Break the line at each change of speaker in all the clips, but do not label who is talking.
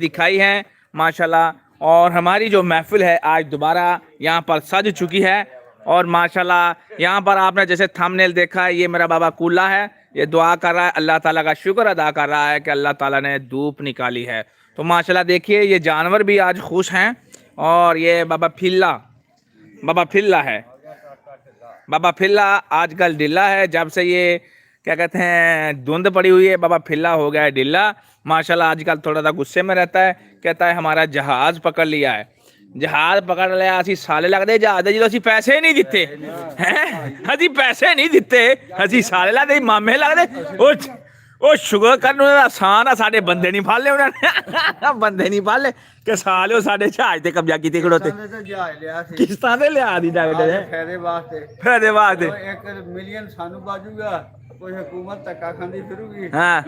दिखाई है माशाल्लाह। और हमारी जो महफिल है आज दोबारा यहाँ पर सज चुकी है। और माशाल्लाह यहाँ पर आपने जैसे थंबनेल देखा है, ये मेरा बाबा कूला है, ये दुआ कर रहा है, अल्लाह ताला का शुक्र अदा कर रहा है कि अल्लाह ताला ने धूप निकाली है। तो माशाल्लाह देखिए ये जानवर भी आज खुश हैं। और ये बाबा फिल्ला है, बाबा फिल्ला आजकल ढीला है, जब से ये क्या कहते हैं धुंध पड़ी हुई है, बाबा फिल्ला हो गया है ढीला माशाल्लाह। आजकल थोड़ा सा गुस्से में रहता है, कहता है हमारा जहाज पकड़ लिया है, जहाज पकड़ लिया, असी साले लगते जहाज जो असी पैसे नहीं दिते हैं, असी पैसे नहीं दिते, असी साले लगते मामे लगते। ਉਹ ਸ਼ੁਕਰ ਕਰਨ ਉਹਨਾਂ ਦਾ ਆਸਾਨ ਆ, ਸਾਡੇ ਬੰਦੇ ਨਹੀਂ ਫੜ ਲਏ ਉਹਨਾਂ ਨੇ, ਬੰਦੇ ਨਹੀਂ ਫੜ ਲਏ ਕਿ ਸਾਲਿਓ ਸਾਡੇ ਜਹਾਜ਼ ਤੇ ਕਬਜ਼ਾ ਕੀਤੇ ਖੜੋਤੇ। ਕਿਸ਼ਤਾਂ ਤੇ ਲਿਆ ਦੀ ਡਾਕਟਰ ਫਾਇਦੇ ਵਾਸਤੇ
1 ਮਿਲੀਅਨ ਸਾਨੂੰ ਬਾਜੂਗਾ, ਕੋਈ ਹਕੂਮਤ ਧੱਕਾ ਖਾਂਦੀ ਫਿਰੂਗੀ।
ਹਾਂ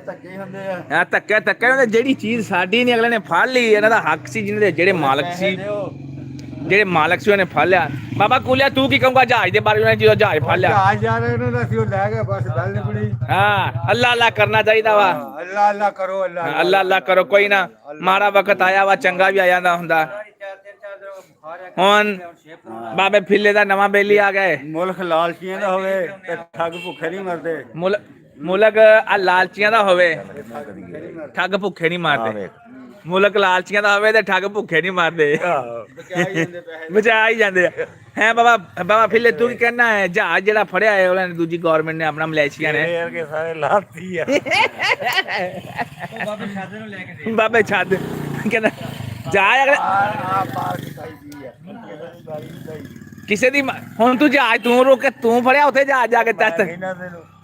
ਧੱਕੇ ਹੁੰਦੇ ਆ,
ਧੱਕੇ ਹੁੰਦੇ। ਜਿਹੜੀ ਚੀਜ਼ ਸਾਡੀ ਨਹੀਂ ਅਗਲੇ ਨੇ ਫੜ ਲਈ, ਇਹਨਾਂ ਦਾ ਹੱਕ ਸੀ, ਜਿਹਨਾਂ ਦੇ ਜਿਹੜੇ ਮਾਲਕ ਸੀ ਉਹਨੇ ਫੜ ਲਿਆ। ਬਾਬਾ ਕੂਲਿਆ ਤੂੰ ਕੀ ਕਹੂੰਗਾ ਜਹਾਜ਼ ਦੇ ਬਾਰੇ ਵਿੱਚ, ਜਦੋਂ ਜਹਾਜ਼ ਫੜ ਲਿਆ
ਜਹਾਜ਼ ਯਾਰ ਇਹਨਾਂ ਦਾ ਸੀ ਉਹ ਲੈ ਗਏ, ਬਸ ਗੱਲ ਨਹੀਂ ਬਣੀ।
ਹਾਂ ਅੱਲਾ ਅੱਲਾ ਕਰਨਾ ਚਾਹੀਦਾ ਵਾ,
ਅੱਲਾ ਅੱਲਾ ਕਰੋ,
ਅੱਲਾ ਅੱਲਾ ਕਰੋ। ਕੋਈ ਨਾ ਮਾੜਾ ਵਕਤ ਆਇਆ ਵਾ, ਚੰਗਾ ਵੀ ਆ ਜਾਂਦਾ ਹੁੰਦਾ। ਹੁਣ ਬਾਬੇ ਫਿੱਲੇ ਦਾ ਨਵਾਂ ਬੇਲੀ ਆ ਗਏ।
ਮੁਲਕ ਲਾਲਚੀਆਂ ਦਾ ਹੋਵੇ ਤੇ ਠੱਗ ਭੁੱਖੇ ਨਹੀਂ ਮਰਦੇ।
ਮੁਲਕ ਆ ਲਾਲਚੀਆਂ ਦਾ ਹੋਵੇ, ਠੱਗ ਭੁੱਖੇ ਨਹੀਂ ਮਾਰਦੇ। ਮੁਲਕ ਲਾਲਚੀਆਂ ਦਾ ਹੋਵੇ ਤੇ ਠੱਗ ਭੁੱਖੇ ਨਹੀਂ ਮਾਰਦੇ, ਬਚਾ ਹੀ ਜਾਂਦੇ ਆ। ਹੈ ਬਾਬਾ ਫਿੱਲੇ ਤੂੰ ਕੀ ਕਹਿਣਾ ਹੈ? ਜਹਾਜ਼ ਜਿਹੜਾ ਫੜਿਆ ਹੈ ਉਹਨਾਂ ਨੇ, ਦੂਜੀ ਗਵਰਨਮੈਂਟ ਨੇ, ਆਪਣਾ ਮਲੇਸ਼ੀਆ ਨੇ,
ਸਾਰੇ ਲਾਤੀ ਆ।
ਬਾਬੇ ਛੱਡ ਕਹਿੰਦਾ ਜਹਾਜ਼ ਕਿਸੇ ਦੀ ਹੁਣ ਤੂੰ ਜਹਾਜ਼ ਤੂੰ ਰੋਕ ਕੇ ਤੂੰ ਫੜਿਆ ਉੱਥੇ ਜਹਾਜ਼ ਜਾ ਕੇ ਟੈਸਟ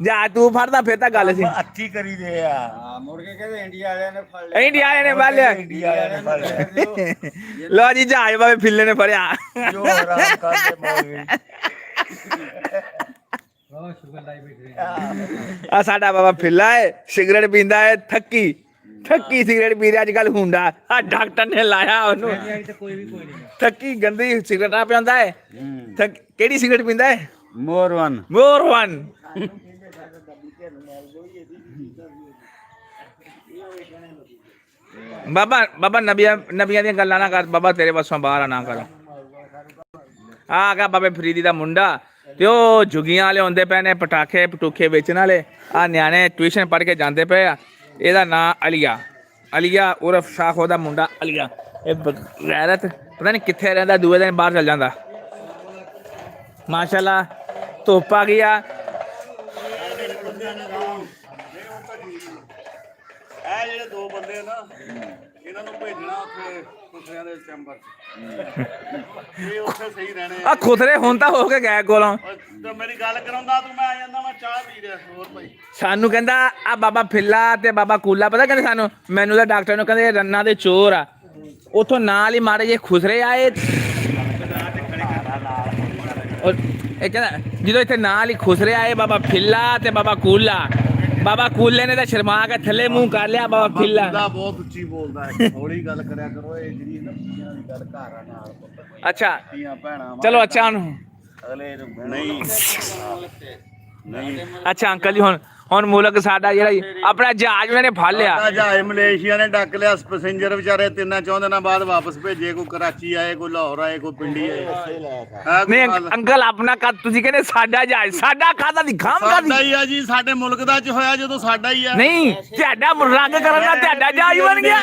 ਜਹਾਜ਼ ਤੂੰ ਫੜਦਾ ਫਿਰ ਤਾਂ ਗੱਲ ਸੀ।
ਅੱਛੀ ਕਰੀ ਦੇ ਆ, ਮੁੜ ਕੇ ਕਹਿੰਦੇ ਇੰਡੀਆ ਵਾਲਿਆਂ ਨੇ ਫੜ ਲਿਆ,
ਇੰਡੀਆ ਵਾਲਿਆਂ ਨੇ ਫੜ ਲਿਆ,
ਇੰਡੀਆ ਵਾਲਿਆਂ ਨੇ ਫੜ ਲਿਆ।
ਲੋ ਜੀ ਜਹਾਜ਼ ਬਾਬੇ ਫਿੱਲੇ ਨੇ ਫੜਿਆ।
ਜੋ ਆਰਾਮ ਕਰਦੇ ਮੌਲਵੀ
ਆ ਸਾਡਾ ਬਾਬਾ ਫਿੱਲਾ ਹੈ, ਸਿਗਰਟ ਪੀਂਦਾ ਹੈ, ਥੱਕੀ ਸਿਗਰਟ ਪੀ ਰਿਹਾ ਅੱਜ ਕੱਲ ਹੁੰਦਾ। ਆ ਡਾਕਟਰ ਨੇ ਲਾਇਆ ਉਹਨੂੰ, ਥੱਕੀ ਗੰਦੀ ਸਿਗਰਟਾਂ ਪਿਆਉਂਦਾ ਹੈ। ਕਿਹੜੀ ਸਿਗਰਟ ਪੀਂਦਾ ਹੈ?
ਮੋਰ ਵਨ।
ਬਾਬਾ ਨਬੀਆਂ ਦੀਆਂ ਗੱਲਾਂ ਨਾ ਕਰ ਬਾਬਾ, ਤੇਰੇ ਵੱਸੋਂ ਬਾਹਰ ਨਾ ਕਰੋ। ਆ ਗਿਆ ਬਾਬੇ ਫਰੀਦੀ ਦਾ ਮੁੰਡਾ, ਤੇ ਉਹ ਜੁਗੀਆਂ ਵਾਲੇ ਆਉਂਦੇ ਪਏ ਨੇ, ਪਟਾਖੇ ਪਟੂਖੇ ਵੇਚਣ ਵਾਲੇ। ਆ ਨਿਆਣੇ ਟਿਊਸ਼ਨ ਪੜ੍ਹ ਕੇ ਜਾਂਦੇ ਪਏ ਆ। ਇਹਦਾ ਨਾਂ ਅਲੀਆ ਉਰਫ ਸ਼ਾਖੋ ਦਾ ਮੁੰਡਾ ਅਲੀਆ। ਇਹ ਗੈਰਤ ਪਤਾ ਨਹੀਂ ਕਿੱਥੇ ਰਹਿੰਦਾ, ਦੂਏ ਦਿਨ ਬਾਹਰ ਚਲ ਜਾਂਦਾ। ਮਾਸ਼ਾਅੱਲਾ ਧੁੱਪ ਆ ਗਈ ਆ।
ਇਹ ਜਿਹੜੇ ਦੋ ਬੰਦੇ ਨਾ, ਇਹਨਾਂ ਨੂੰ ਭੇਜਣਾ ਉੱਥੇ ਖੁਸਰਿਆਂ ਦੇ ਚੈਂਬਰ 'ਚ, ਇਹ ਉੱਥੇ ਸਹੀ ਰਹਿਣੇ
ਆ ਖੁਸਰੇ ਹੁਣ ਤਾਂ ਹੋ ਕੇ ਗਏ ਕੋਲੋਂ।
ਤੇ ਮੇਰੀ ਗੱਲ ਕਰਾਉਂਦਾ ਤੂੰ, ਮੈਂ ਆ ਜਾਂਦਾ, ਮੈਂ ਚਾਹ ਪੀ ਰਿਹਾ। ਹੋਰ ਭਾਈ
ਸਾਨੂੰ ਕਹਿੰਦਾ ਆ ਬਾਬਾ ਫਿੱਲਾ ਤੇ ਬਾਬਾ ਕੂਲਾ ਪਤਾ ਕਹਿੰਦੇ ਸਾਨੂੰ, ਮੈਨੂੰ ਤਾਂ ਡਾਕਟਰ ਨੂੰ ਕਹਿੰਦੇ ਰੰਨਾਂ ਦੇ ਚੋਰ ਆ। ਉੱਥੋਂ ਨਾਲ ਹੀ ਮਾੜੇ ਜੇ ਖੁਸਰੇ ਆਏ। ਇਹ ਕਹਿੰਦਾ ਜਦੋਂ ਇੱਥੇ ਨਾਲ ਹੀ ਖੁਸਰੇ ਆਏ ਬਾਬਾ ਫਿੱਲਾ ਤੇ ਬਾਬਾ ਕੂਲਾ, ਬਾਬਾ ਕੂਲੇ ਨੇ ਤਾਂ ਸ਼ਰਮਾ ਕੇ ਥੱਲੇ ਮੂੰਹ ਕਰ ਲਿਆ। ਬਾਬਾ ਫਿੱਲਾ
ਬਹੁਤ ਉੱਚੀ ਬੋਲਦਾ ਹੈ, ਹੌਲੀ ਗੱਲ ਕਰਿਆ ਕਰੋ। ਇਹ ਜਿਹੜੀ ਨਾ ਧੀਆਂ ਦੀ ਗੱਲ ਘਰ ਆ ਨਾਲ,
ਅੱਛਾ
ਧੀਆਂ ਭੈਣਾਂ
ਚਲੋ ਅੱਛਾ ਹੁਣ
ਅਗਲੇ ਨਹੀਂ
ਅੱਛਾ ਅੰਕਲ ਜੀ ਹੁਣ ਮੁਲਕ ਸਾਡਾ ਜਿਹੜਾ ਆਪਣਾ ਜਹਾਜ਼ ਉਹਨਾਂ ਨੇ ਫੜ ਲਿਆ।
ਜਹਾਜ਼ ਮਲੇਸ਼ੀਆ ਨੇ ਡੱਕ ਲਿਆ, ਪੈਸੇਂਜਰ ਵਿਚਾਰੇ 3-4 ਦਿਨਾਂ ਬਾਅਦ ਵਾਪਸ ਭੇਜੇ। ਕੋਈ ਕਰਾਚੀ ਆਏ, ਕੋਈ ਲਾਹੌਰ ਆਏ, ਕੋਈ ਪਿੰਡੀ ਆਏ।
ਨਹੀਂ ਅੰਕਲ ਆਪਣਾ ਤੁਸੀਂ ਕਹਿੰਦੇ ਸਾਡਾ ਜਹਾਜ਼, ਸਾਡਾ ਖਾਦਾ ਦੀ ਖਾਮ ਕਾਦੀ
ਸਾਡਾ ਹੀ ਆ ਜੀ, ਸਾਡੇ ਮੁਲਕ ਦਾ ਚ ਹੋਇਆ ਜਦੋਂ ਸਾਡਾ ਹੀ ਆ।
ਨਹੀਂ ਤੁਹਾਡਾ ਰੰਗ ਕਰਨ ਦਾ ਤੁਹਾਡਾ ਜਹਾਜ਼ ਬਣ ਗਿਆ।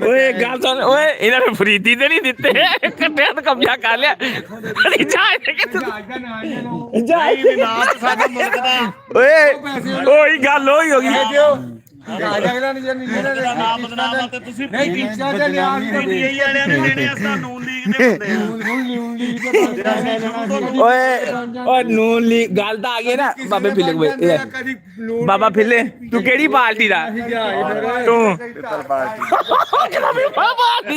ਓਏ ਗੱਲ ਸੁਣ, ਓਏ ਇਹਨਾਂ ਨੂੰ ਫਰੀਦੀ ਤੇ ਨਹੀਂ ਦਿੱਤੇ, ਕੱਟਿਆਂ ਤੇ ਕਬਜ਼ਾ ਕਰ ਲਿਆ।
ਸਾਡਾ ਮੁਲਕ ਦਾ
ਓਏ ਉਹੀ ਗੱਲ ਉਹੀ ਹੋ ਗਈ।
ਨਾਮ ਬਦਨਾਮ ਤੇ ਤੁਸੀਂ ਵਾਲਿਆਂ ਨੇ ਦੇਣੇ ਆ, ਤਾਂ ਨੂਨ ਲੀਗ ਦੇ ਹੁੰਦੇ ਆ।
ਓਏ ਨੂਨ ਲੀਗ ਗੱਲ ਤਾਂ ਆ ਗਈ ਨਾ ਬਾਬੇ ਫਿੱਲੇ ਕੋਲ। ਬਾਬਾ ਫਿੱਲੇ ਤੂੰ ਕਿਹੜੀ ਪਾਰਟੀ ਦਾ? ਤੂੰ ਪਾਰਟੀ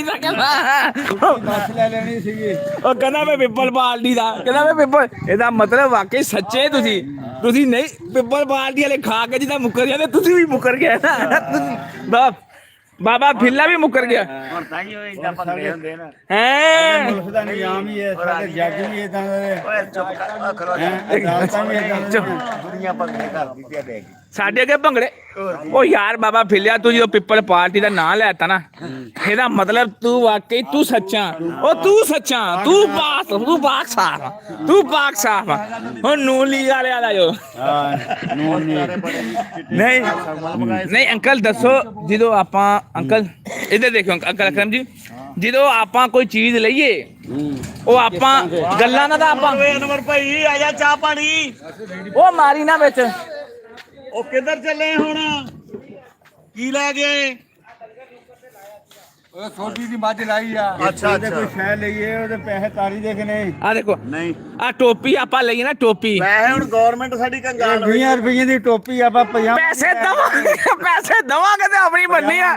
ਦਾ ਉਹ ਕਹਿੰਦਾ ਮੈਂ ਪਿੱਪਲ ਪਾਰਟੀ ਦਾ, ਕਹਿੰਦਾ ਮੈਂ ਪਿੱਪਲ। ਇਹਦਾ ਮਤਲਬ ਵਾਕਈ ਸੱਚੇ ਤੁਸੀਂ ਨਹੀਂ ਪਿੱਪਲ ਪਾਰਟੀ ਵਾਲੇ ਖਾ ਕੇ ਜਿੱਦਾਂ ਮੁੱਕਰ ਜਾਂਦੇ, ਤੁਸੀਂ ਵੀ ਮੁੱਕਰ ਗਏ ਨਾ। ਬਾਬਾ ਫਿੱਲਾ ਵੀ ਮੁੱਕਰ ਗਿਆ
ਹੁਣ ਤਾਂ ਹੀ ਉਹ ਇੰਨਾ ਭੰਗੜੇ ਹੁੰਦੇ ਨਾ
ਹੈ
ਮੁਲਕ ਦਾ ਨਿਜ਼ਾਮ ਹੀ ਹੈ, ਸਾਡੇ ਜੱਜ ਵੀ ਇਦਾਂ ਦੇ,
ਓਏ ਚੁੱਪ ਕਰ ਅਖਰੋ
ਅਦਾਲਤਾਂ ਵੀ ਇਦਾਂ ਦੀਆਂ।
ਦੁਨੀਆ ਭੰਗੜੇ ਕਰਦੀ ਤੇ ਦੇਖ
ਸਾਡੇ ਅੱਗੇ ਭੰਗੜੇ ਉਹ ਯਾਰ ਬਾਬਾ ਫਿੱਲਿਆ ਤੂੰ ਜਦੋਂ ਪਿੱਪਲ ਪਾਰਟੀ ਦਾ ਨਾਂ ਲੈਤਾ ਨਾ ਇਹਦਾ ਮਤਲਬ ਤੂੰ ਵਾਕਈ ਤੂੰ ਸੱਚਾ ਉਹ ਤੂੰ ਸੱਚਾ ਤੂੰ ਪਾਕ ਸਾਫ ਤੂੰ ਪਾਕ ਸਾਫ ਹੁਣ ਨੂਨ ਲੀਗ ਵਾਲਿਆਂ ਦਾ ਜੋ
ਹਾਂ ਨੂਨ
ਨਹੀਂ ਨਹੀਂ ਅੰਕਲ ਦੱਸੋ ਜਦੋਂ ਆਪਾਂ ਅੰਕਲ ਇੱਧਰ ਦੇਖੋ ਅੰਕਲ ਅਕਰਮ ਜੀ ਜਦੋਂ ਆਪਾਂ ਕੋਈ ਚੀਜ਼ ਲਈਏ ਉਹ ਆਪਾਂ ਗੱਲਾਂ ਨਾ ਤਾਂ ਆਪਾਂ
ਓਏ ਅਨਵਰ ਭਾਈ ਆ ਜਾ ਚਾਹ ਪਾਣੀ
ਉਹ ਮਾਰੀ ਨਾ ਵਿੱਚ
ਉਹ ਕਿੱਧਰ ਚੱਲੇ ਹੁਣ ਕੀ ਲੈ ਗਏ
ਉਹ ਛੋਟੀ ਦੀ ਮੱਝ ਲਾਈ ਆ,
ਅੱਛਾ,
ਉਹਦੇ ਕੋਈ ਸ਼ੈ ਲਈਏ ਉਹਦੇ ਪੈਸੇ ਤਾਰੀ ਦੇਖਨੇ।
ਆ ਦੇਖੋ
ਨਹੀਂ
ਆ ਟੋਪੀ ਆਪਾਂ ਲਈ ਨਾ ਟੋਪੀ
ਵੈਸੇ ਹੁਣ ਗਵਰਨਮੈਂਟ ਸਾਡੀ ਕੰਗਾਲ ਹੋਈ
20 ਰੁਪਏ ਦੀ ਟੋਪੀ ਆਪਾਂ 50
ਪੈਸੇ ਦਵਾਂਗੇ ਤੇ ਆਪਣੀ ਬਣਨੀ ਆ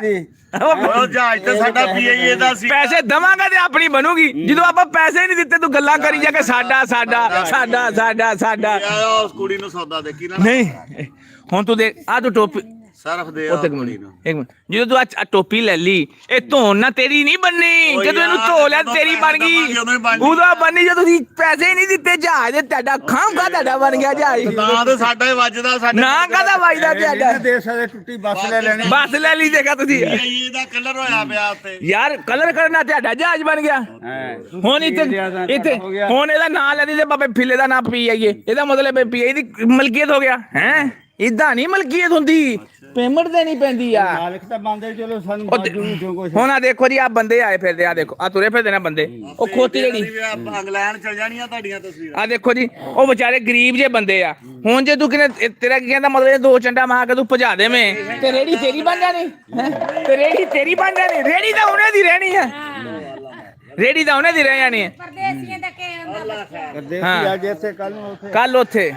ਉਹ ਜਹਾਜ਼ ਤੇ ਸਾਡਾ ਪੀਆਈਏ ਦਾ ਸੀ
ਪੈਸੇ ਦਵਾਂਗੇ ਤੇ ਆਪਣੀ ਬਣੂਗੀ ਜਦੋਂ ਆਪਾਂ ਪੈਸੇ ਨਹੀਂ ਦਿੱਤੇ ਤੂੰ ਗੱਲਾਂ ਕਰੀ ਜਾ ਕੇ ਸਾਡਾ ਸਾਡਾ ਸਾਡਾ ਸਾਡਾ ਸਾਡਾ
ਯਾਰ ਉਸ ਕੁੜੀ ਨੂੰ ਸੌਦਾ ਦੇ ਕੀ ਨਾ
ਨਹੀਂ ਹੁਣ ਤੂੰ ਦੇਖ ਆ ਤੂੰ ਟੋਪੀ
ਸਰਫ ਦੇ
ਉਹ ਤੱਕ ਮਿੰਟ ਇੱਕ ਮਿੰਟ ਜਦੋਂ ਤੂੰ ਆ ਟੋਪੀ ਲੈ ਲਈ ਇਹ ਧੋਣ ਨਾ ਤੇਰੀ ਨਹੀਂ ਬੰਨੀ ਜਦੋਂ ਇਹਨੂੰ ਧੋ ਲਿਆ ਤੇਰੀ ਬਣ ਗਈ ਉਦੋਂ ਬੰਨੀ ਜਦੋਂ ਤੁਸੀਂ ਪੈਸੇ ਹੀ ਨਹੀਂ ਦਿੱਤੇ ਜਹਾਜ਼ ਦੇ ਤੁਹਾਡਾ ਖਾਮਖਾ ਤੁਹਾਡਾ ਬਣ ਗਿਆ ਜਹਾਜ਼
ਨਾ ਤੇ ਸਾਡਾ ਹੀ ਵੱਜਦਾ ਸਾਡੇ
ਨਾ ਕਾਹਦਾ ਵਾਜਦਾ ਤੁਹਾਡਾ
ਦੇ ਸਕਦੇ ਟੁੱਟੀ ਬੱਸ ਲੈ ਲੈਣੀ।
ਬੱਸ ਲੈ ਲਈ ਦੇਖਾ ਤੁਸੀਂ
ਪੀਆਈਏ ਦਾ ਕਲਰ ਹੋਇਆ ਪਿਆ ਉੱਤੇ
ਯਾਰ ਕਲਰ ਕਰਨਾ ਤੁਹਾਡਾ ਜਹਾਜ਼ ਬਣ ਗਿਆ ਹੁਣ ਇੱਥੇ ਹੁਣ ਇਹਦਾ ਨਾਂ ਲੈ ਦੇ ਬਾਬੇ ਫਿੱਲੇ ਦਾ ਨਾਂ ਪੀ ਆਈਏ ਇਹਦਾ ਮਤਲਬ ਪੀ ਆਈ ਦੀ ਮਲਕੀਅਤ ਹੋ ਗਿਆ ਹੈ ਇਦਾਂ ਨਹੀਂ ਮਲਕੀਅਤ ਹੁੰਦੀ ਪੇਮੈਂਟ ਦੇਣੀ ਪੈਂਦੀ ਆ
ਮਾਲਕ ਤਾਂ ਬੰਦੇ ਚਲੋ ਸਾਨੂੰ ਬਾਜੂ ਨਹੀਂ ਜੋ ਕੁਛ।
ਹੁਣ ਆ ਦੇਖੋ ਜੀ ਆ ਬੰਦੇ ਆਏ ਫਿਰਦੇ ਆ ਦੇਖੋ ਆ ਤੁਰੇ ਫਿਰਦੇ ਨੇ ਬੰਦੇ ਉਹ ਖੋਤੀ ਜਿਹੜੀ
ਇੰਗਲੈਂਡ ਚਲ ਜਾਣੀਆਂ ਤੁਹਾਡੀਆਂ ਤਸਵੀਰਾਂ
ਆ ਦੇਖੋ ਜੀ ਉਹ ਵਿਚਾਰੇ ਗਰੀਬ ਜੇ ਬੰਦੇ ਆ ਹੁਣ ਜੇ ਤੂੰ ਕਿਨੇ ਤੇਰਾ ਕੀ ਕਹਿੰਦਾ ਮਤਲਬ ਇਹ ਦੋ ਚੰਡਾ ਮਾਰ ਕੇ ਤੂੰ ਭਜਾ ਦੇਵੇਂ ਤੇ ਰੇੜੀ ਤੇਰੀ ਬਣ ਜਾਣੀ ਹੈਂ? ਤੇ ਰੇੜੀ ਤੇਰੀ ਬਣ ਜਾਣੀ ਰੇੜੀ ਤਾਂ ਉਹਨੇ ਦੀ ਰਹਿਣੀ ਹੈ ਰੇੜੀ ਤਾਂ ਉਹਨੇ ਦੀ ਰਹਿ ਜਾਣੀ ਹੈ
ਪਰਦੇਸੀਆਂ ਦਾ ਕੀ ਹੁੰਦਾ
ਕਰਦੇ
ਹਾਂ।
ਸੀ ਅੱਜ ਇੱਥੇ ਕੱਲ ਨੂੰ ਉੱਥੇ
ਕੱਲ ਉੱਥੇ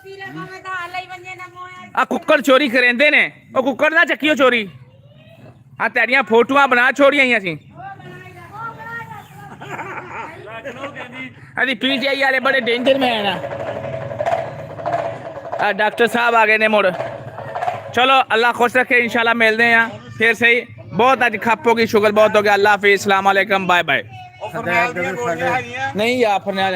ਤੀਰੇ ਭਾਵੇਂ ਤਾਂ ਹਾਲੇ ਹੀ ਬੰਨੇ ਨਾ ਮੋਇਆ
ਆ ਕੁੱਕੜ ਚੋਰੀ ਕਰਿੰਦੇ ਨੇ ਉਹ ਕੁੱਕੜ ਨਾ ਚੱਕਿਓ ਚੋਰੀ ਆ ਤੇਰੀਆਂ ਫੋਟੋਆਂ ਬਣਾ ਛੋੜੀਆਂ ਅਸੀਂ ਅਦੀ ਪੀਟੀਆਈ ਵਾਲੇ ਬੜੇ ਡੇਂਜਰ ਮੈਨ ਆ ਡਾਕਟਰ ਸਾਹਿਬ ਆ ਗਏ ਨੇ ਮੁੜ ਚਲੋ ਅੱਲਾ खुश रखे इंशाल्लाह मिलते हैं फिर सही बहुत आज खप होगी शुगर बहुत हो गया अल्लाह हाफिज़ अस्सलाम वालेकुम बाय बाय
ਉਹ ਫਰਨੈਲ ਦੀਆਂ ਗੋਲੀਆਂ ਹੈਗੀਆਂ
नहीं यार फरनेल